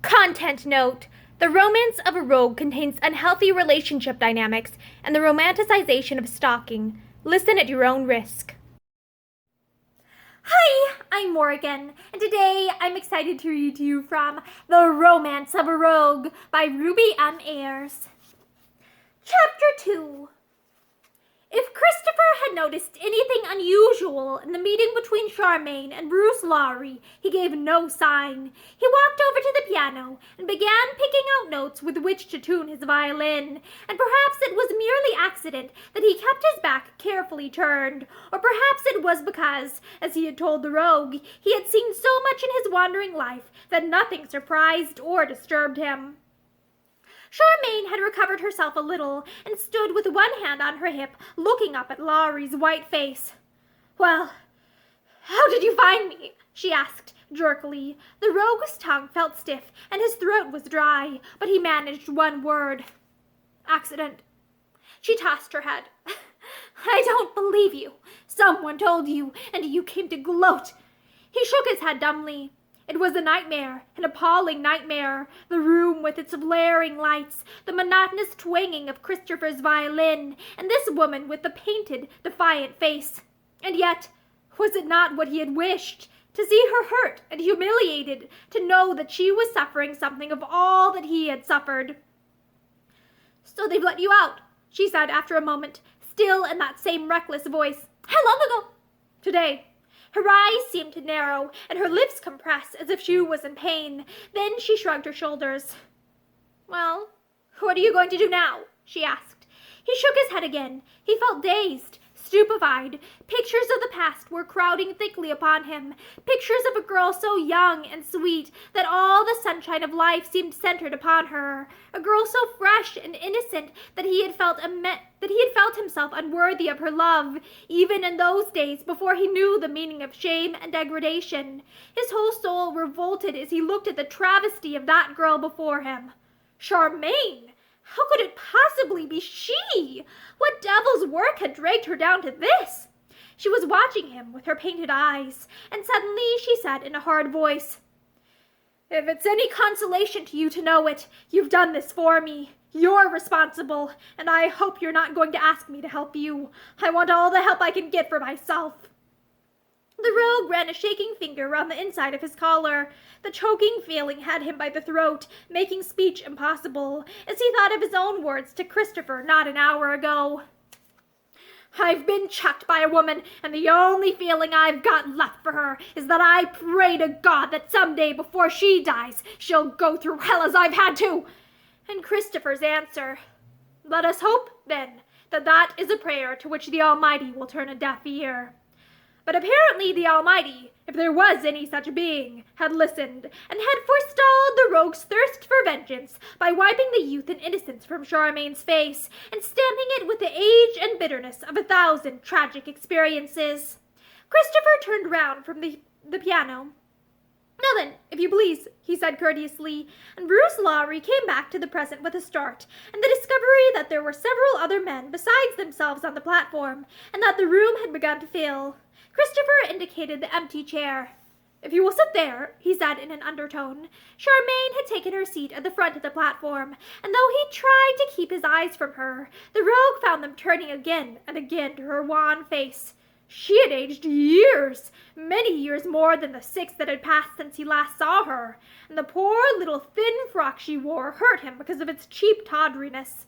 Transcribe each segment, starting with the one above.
Content note. The romance of a rogue contains unhealthy relationship dynamics and the romanticization of stalking. Listen at your own risk. Hi, I'm Morgan, and today I'm excited to read to you from The Romance of a Rogue by Ruby M. Ayres. Chapter 2. If Christopher had noticed anything unusual in the meeting between Charmian and Bruce Lowry, he gave no sign. He walked over to the piano and began picking out notes with which to tune his violin, and perhaps it was merely accident that he kept his back carefully turned, or perhaps it was because, as he had told the rogue, he had seen so much in his wandering life that nothing surprised or disturbed him. Charmian had recovered herself a little and stood with one hand on her hip, looking up at Lowry's white face. "Well, how did you find me?" she asked jerkily. The rogue's tongue felt stiff and his throat was dry, but he managed one word. "Accident." She tossed her head. "I don't believe you. Someone told you, and you came to gloat." He shook his head dumbly. It was a nightmare, an appalling nightmare, the room with its flaring lights, the monotonous twanging of Christopher's violin, and this woman with the painted, defiant face. And yet, was it not what he had wished? To see her hurt and humiliated, to know that she was suffering something of all that he had suffered. "So they've let you out," she said after a moment, still in that same reckless voice. "How long ago?" "Today." Her eyes seemed to narrow, and her lips compress as if she was in pain. Then she shrugged her shoulders. "Well, what are you going to do now?" she asked. He shook his head again. He felt dazed, stupefied. Pictures of the past were crowding thickly upon him. Pictures of a girl so young and sweet that all the sunshine of life seemed centered upon her. A girl so fresh and innocent that he had felt himself unworthy of her love, even in those days before he knew the meaning of shame and degradation. His whole soul revolted as he looked at the travesty of that girl before him. Charmian! How could it possibly be she? What devil's work had dragged her down to this? She was watching him with her painted eyes, and suddenly she said in a hard voice, "If it's any consolation to you to know it, you've done this for me. You're responsible, and I hope you're not going to ask me to help you. I want all the help I can get for myself." The rogue ran a shaking finger round the inside of his collar. The choking feeling had him by the throat, making speech impossible, as he thought of his own words to Christopher not an hour ago. "I've been chucked by a woman, and the only feeling I've got left for her is that I pray to God that someday before she dies, she'll go through hell as I've had to." And Christopher's answer, "Let us hope, then, that is a prayer to which the Almighty will turn a deaf ear." But apparently the Almighty, if there was any such being, had listened, and had forestalled the rogue's thirst for vengeance by wiping the youth and innocence from Charmian's face, and stamping it with the age and bitterness of 1,000 tragic experiences. Christopher turned round from the piano. "Now then, if you please," he said courteously, and Bruce Lowry came back to the present with a start, and the discovery that there were several other men besides themselves on the platform, and that the room had begun to fill. Christopher indicated the empty chair. "If you will sit there," he said in an undertone. Charmian had taken her seat at the front of the platform, and though he tried to keep his eyes from her, the rogue found them turning again and again to her wan face. She had aged years, many years more than the 6 that had passed since he last saw her, and the poor little thin frock she wore hurt him because of its cheap tawdriness.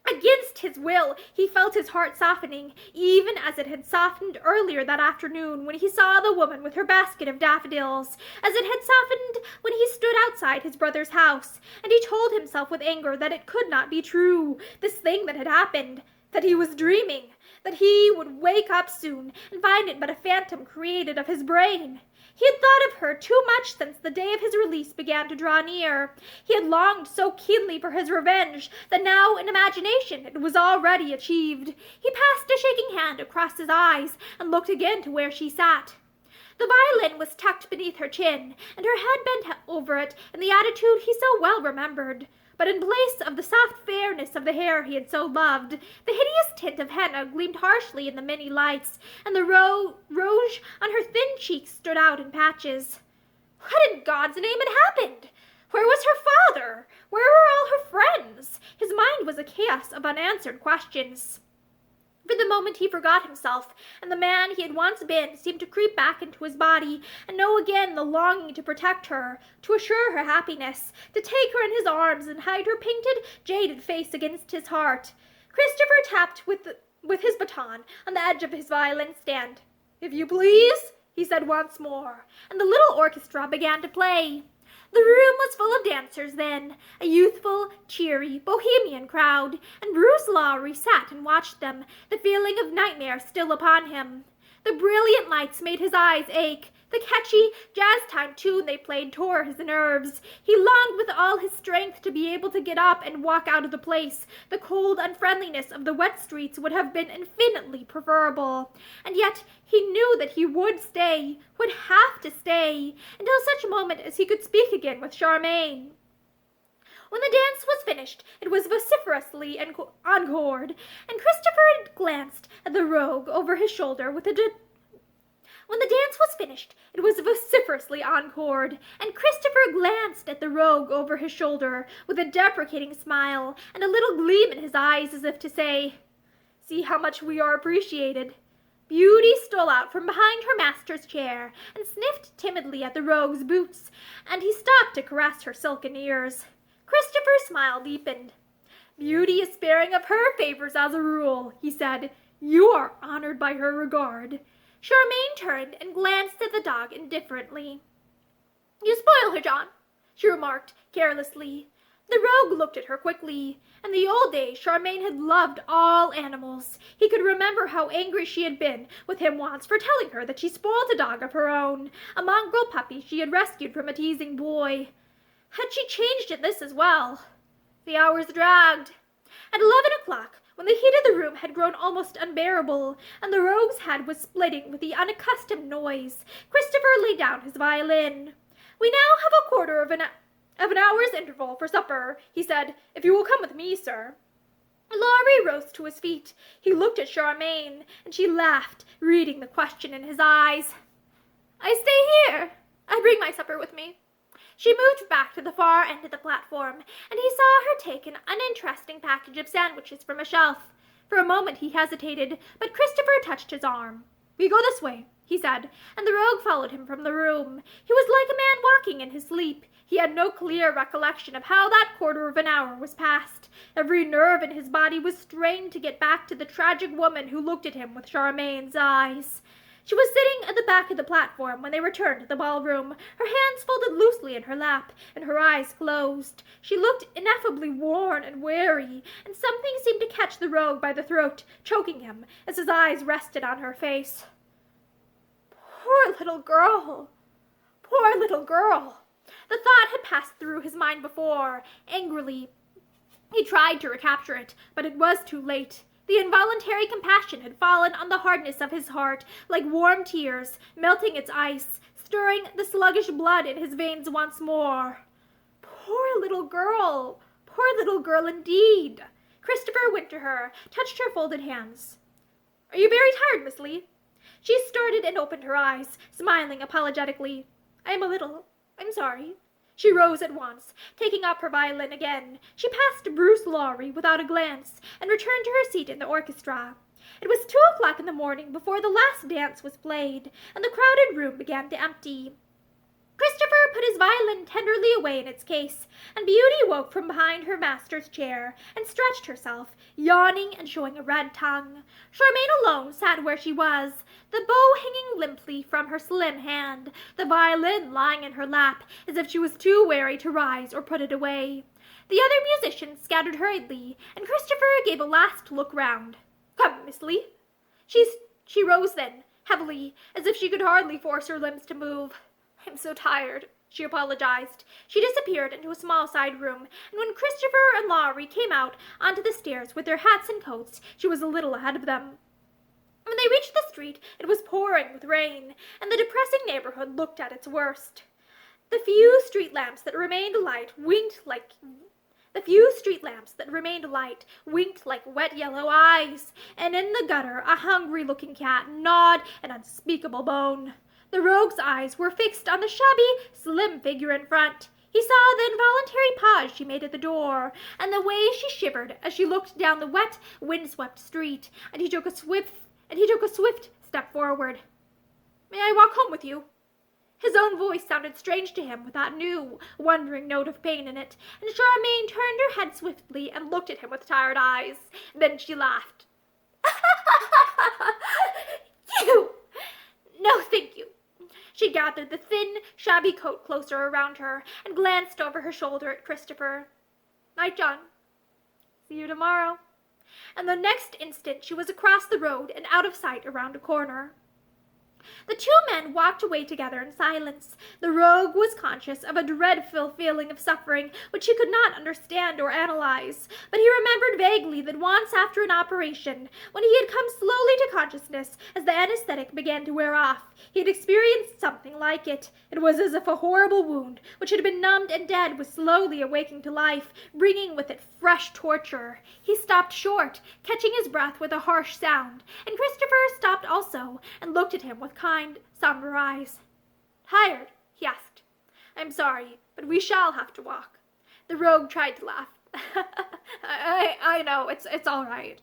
Against his will, he felt his heart softening, even as it had softened earlier that afternoon when he saw the woman with her basket of daffodils, as it had softened when he stood outside his brother's house, and he told himself with anger that it could not be true, this thing that had happened, that he was dreaming, that he would wake up soon and find it but a phantom created of his brain. He had thought of her too much since the day of his release began to draw near. He had longed so keenly for his revenge that now, in imagination, it was already achieved. He passed a shaking hand across his eyes and looked again to where she sat. The violin was tucked beneath her chin, and her head bent over it in the attitude he so well remembered. But in place of the soft fairness of the hair he had so loved, the hideous tint of henna gleamed harshly in the many lights, and the rouge on her thin cheeks stood out in patches. What in God's name had happened? Where was her father? Where were all her friends? His mind was a chaos of unanswered questions. For the moment he forgot himself, and the man he had once been seemed to creep back into his body and know again the longing to protect her, to assure her happiness, to take her in his arms and hide her painted, jaded face against his heart. Christopher tapped with his baton on the edge of his violin stand. "If you please," he said once more, and the little orchestra began to play. The room was full of dancers then, a youthful, cheery, bohemian crowd, and Bruce Lowry sat and watched them, the feeling of nightmare still upon him. The brilliant lights made his eyes ache. The catchy, jazz-time tune they played tore his nerves. He longed with all his strength to be able to get up and walk out of the place. The cold unfriendliness of the wet streets would have been infinitely preferable. And yet he knew that he would stay, would have to stay, until such moment as he could speak again with Charmian. When the dance was finished, it was vociferously encored, and Christopher glanced at the rogue over his shoulder with a When the dance was finished, it was vociferously encored, and Christopher glanced at the rogue over his shoulder with a deprecating smile and a little gleam in his eyes as if to say, "See how much we are appreciated." Beauty stole out from behind her master's chair and sniffed timidly at the rogue's boots, and he stopped to caress her silken ears. Christopher's smile deepened. "Beauty is sparing of her favors as a rule," he said. "You are honored by her regard." Charmian turned and glanced at the dog indifferently. "You spoil her, John," she remarked carelessly. The rogue looked at her quickly. In the old days, Charmian had loved all animals. He could remember how angry she had been with him once for telling her that she spoiled a dog of her own, a mongrel puppy she had rescued from a teasing boy. Had she changed in this as well? The hours dragged. At 11 o'clock, when the heat of the room had grown almost unbearable, and the rogue's head was splitting with the unaccustomed noise, Christopher laid down his violin. "We now have a quarter of an hour's interval for supper," he said, "if you will come with me, sir." Lowry rose to his feet. He looked at Charmian, and she laughed, reading the question in his eyes. "I stay here. I bring my supper with me." She moved back to the far end of the platform, and he saw her take an uninteresting package of sandwiches from a shelf. For a moment he hesitated, but Christopher touched his arm. "We go this way," he said, and the rogue followed him from the room. He was like a man walking in his sleep. He had no clear recollection of how that quarter of an hour was passed. Every nerve in his body was strained to get back to the tragic woman who looked at him with Charmian's eyes. She was sitting at the back of the platform when they returned to the ballroom, her hands folded loosely in her lap, and her eyes closed. She looked ineffably worn and weary, and something seemed to catch the rogue by the throat, choking him, as his eyes rested on her face. Poor little girl! Poor little girl! The thought had passed through his mind before. Angrily, he tried to recapture it, but it was too late. The involuntary compassion had fallen on the hardness of his heart like warm tears, melting its ice, stirring the sluggish blood in his veins once more. Poor little girl! Poor little girl indeed! Christopher went to her, touched her folded hands. "Are you very tired, Miss Lee?" She started and opened her eyes, smiling apologetically. "I am a little. I'm sorry." She rose at once, taking up her violin again. She passed Bruce Lowry without a glance, and returned to her seat in the orchestra. It was 2 o'clock in the morning before the last dance was played, and the crowded room began to empty. Christopher put his violin tenderly away in its case, and Beauty woke from behind her master's chair and stretched herself, yawning and showing a red tongue. Charmian alone sat where she was, the bow hanging limply from her slim hand, the violin lying in her lap, as if she was too weary to rise or put it away. The other musicians scattered hurriedly, and Christopher gave a last look round. "Come, Miss Lee." She rose then, heavily, as if she could hardly force her limbs to move. "I'm so tired," she apologized. She disappeared into a small side room, and when Christopher and Lowry came out onto the stairs with their hats and coats, she was a little ahead of them. When they reached the street, it was pouring with rain, and the depressing neighborhood looked at its worst. The few street lamps that remained alight winked like wet yellow eyes, and in the gutter a hungry-looking cat gnawed an unspeakable bone. The rogue's eyes were fixed on the shabby, slim figure in front. He saw the involuntary pause she made at the door, and the way she shivered as she looked down the wet, wind-swept street, and he took a swift step forward. "May I walk home with you?" His own voice sounded strange to him with that new, wondering note of pain in it, and Charmian turned her head swiftly and looked at him with tired eyes. Then she laughed. "You! No, thank you." She gathered the thin, shabby coat closer around her and glanced over her shoulder at Christopher. "Night, John. See you tomorrow." And the next instant she was across the road and out of sight around a corner. The two men walked away together in silence. The rogue was conscious of a dreadful feeling of suffering which he could not understand or analyze, but he remembered vaguely that once after an operation, when he had come slowly to consciousness as the anesthetic began to wear off, he had experienced something like it. It was as if a horrible wound, which had been numbed and dead, was slowly awaking to life, bringing with it fresh torture. He stopped short, catching his breath with a harsh sound, and Christopher stopped also and looked at him with kind, somber eyes. "Tired?" he asked. "I'm sorry, but we shall have to walk." The rogue tried to laugh. I know, it's all right."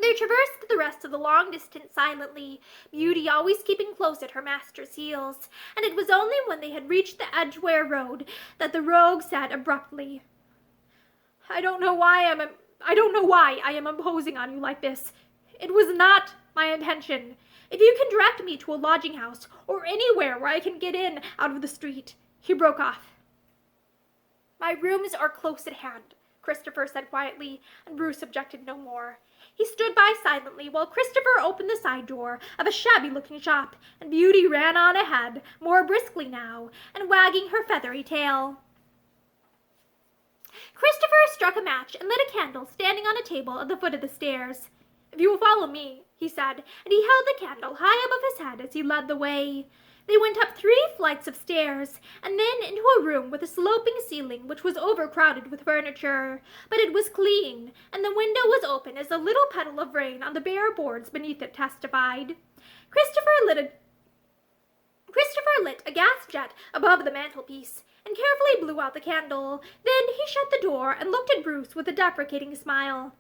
They traversed the rest of the long distance silently, Beauty always keeping close at her master's heels, and it was only when they had reached the Edgware Road that the rogue said abruptly, I don't know why I am imposing on you like this. It was not my intention. If you can direct me to a lodging house, or anywhere where I can get in out of the street." He broke off. "My rooms are close at hand," Christopher said quietly, and Bruce objected no more. He stood by silently while Christopher opened the side door of a shabby-looking shop, and Beauty ran on ahead, more briskly now, and wagging her feathery tail. Christopher struck a match and lit a candle standing on a table at the foot of the stairs. "If you will follow me," he said, and he held the candle high above his head as he led the way. They went up 3 flights of stairs, and then into a room with a sloping ceiling which was overcrowded with furniture. But it was clean, and the window was open as a little petal of rain on the bare boards beneath it testified. Christopher lit a gas jet above the mantelpiece, and carefully blew out the candle. Then he shut the door and looked at Bruce with a deprecating smile.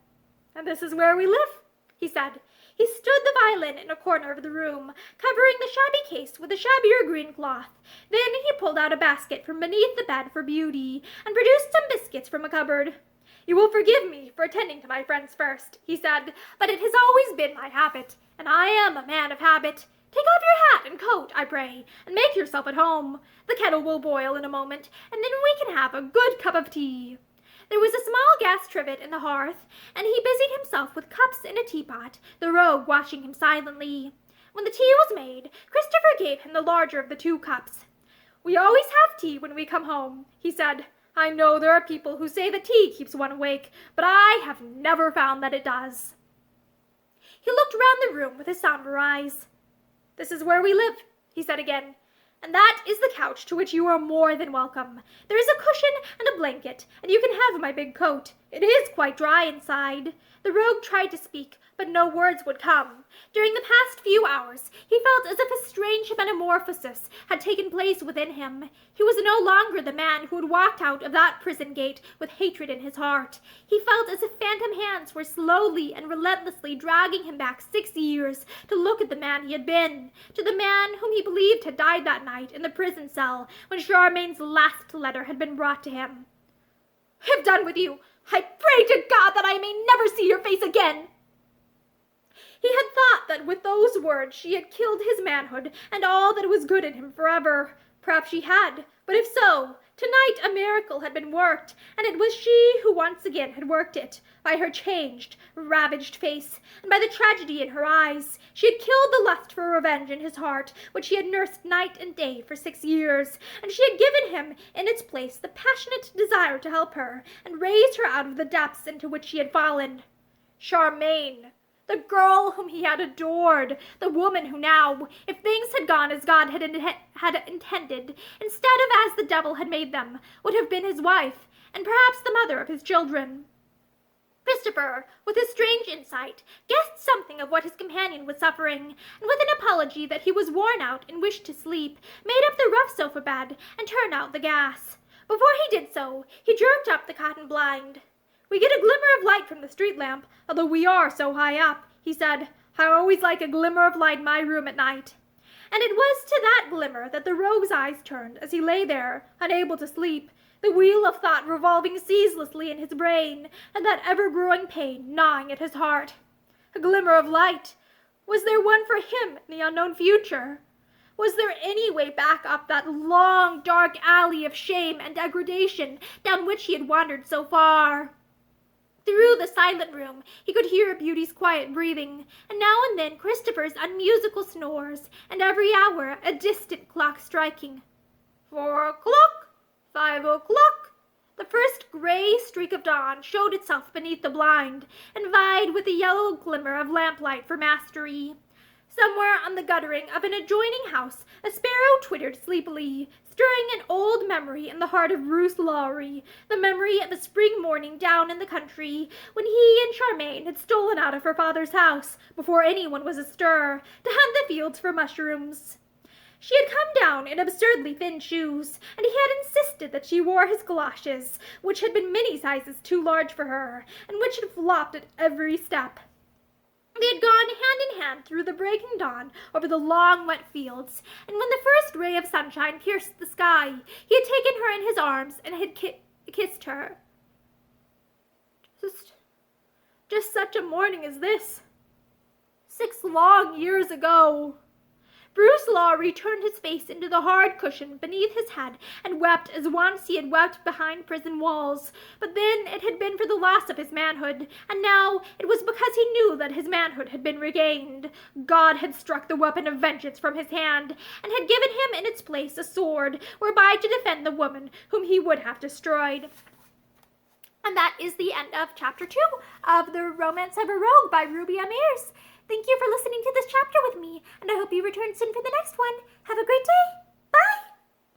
"And this is where we live," he said. He stood the violin in a corner of the room, covering the shabby case with a shabbier green cloth. Then he pulled out a basket from beneath the bed for Beauty, and produced some biscuits from a cupboard. "You will forgive me for attending to my friends first," he said, "but it has always been my habit, and I am a man of habit. Take off your hat and coat, I pray, and make yourself at home. The kettle will boil in a moment, and then we can have a good cup of tea." There was a small gas trivet in the hearth, and he busied himself with cups and a teapot, the rogue watching him silently. When the tea was made, Christopher gave him the larger of the 2 cups. "We always have tea when we come home," he said. "I know there are people who say that tea keeps one awake, but I have never found that it does." He looked round the room with his somber eyes. "This is where we live," he said again. "And that is the couch to which you are more than welcome. There is a cushion and a blanket, and you can have my big coat. It is quite dry inside." The rogue tried to speak, but no words would come. During the past few hours, he felt as if a strange metamorphosis had taken place within him. He was no longer the man who had walked out of that prison gate with hatred in his heart. He felt as if phantom hands were slowly and relentlessly dragging him back 6 years to look at the man he had been, to the man whom he believed had died that night in the prison cell when Charmian's last letter had been brought to him. "I have done with you. I pray to God that I may never see your face again." He had thought that with those words she had killed his manhood and all that was good in him forever. Perhaps she had, but if so, tonight a miracle had been worked, and it was she who once again had worked it, by her changed, ravaged face, and by the tragedy in her eyes. She had killed the lust for revenge in his heart, which he had nursed night and day for 6 years, and she had given him in its place the passionate desire to help her, and raise her out of the depths into which she had fallen. Charmian! The girl whom he had adored, the woman who now, if things had gone as God had intended, instead of as the devil had made them, would have been his wife, and perhaps the mother of his children. Christopher, with his strange insight, guessed something of what his companion was suffering, and with an apology that he was worn out and wished to sleep, made up the rough sofa bed and turned out the gas. Before he did so, he jerked up the cotton blind. "We get a glimmer of light from the street lamp, although we are so high up," he said. "I always like a glimmer of light in my room at night." And it was to that glimmer that the rogue's eyes turned as he lay there, unable to sleep, the wheel of thought revolving ceaselessly in his brain, and that ever-growing pain gnawing at his heart. A glimmer of light! Was there one for him in the unknown future? Was there any way back up that long, dark alley of shame and degradation down which he had wandered so far? Through the silent room he could hear Beauty's quiet breathing, and now and then Christopher's unmusical snores, and every hour a distant clock striking. 4 o'clock! 5 o'clock! The first gray streak of dawn showed itself beneath the blind, and vied with the yellow glimmer of lamplight for mastery. Somewhere on the guttering of an adjoining house a sparrow twittered sleepily, stirring an old memory in the heart of Bruce Lowry, the memory of a spring morning down in the country, when he and Charmian had stolen out of her father's house, before anyone was astir, to hunt the fields for mushrooms. She had come down in absurdly thin shoes, and he had insisted that she wore his galoshes, which had been many sizes too large for her, and which had flopped at every step. They had gone hand in hand through the breaking dawn over the long, wet fields, and when the first ray of sunshine pierced the sky, he had taken her in his arms and had kissed her. Just such a morning as this. 6 long years ago. Bruce Lowry turned his face into the hard cushion beneath his head and wept as once he had wept behind prison walls. But then it had been for the loss of his manhood, and now it was because he knew that his manhood had been regained. God had struck the weapon of vengeance from his hand, and had given him in its place a sword whereby to defend the woman whom he would have destroyed. And that is the end of Chapter 2 of The Romance of a Rogue by Ruby Ayres. Thank you for listening to this chapter with me, and I hope you return soon for the next one. Have a great day!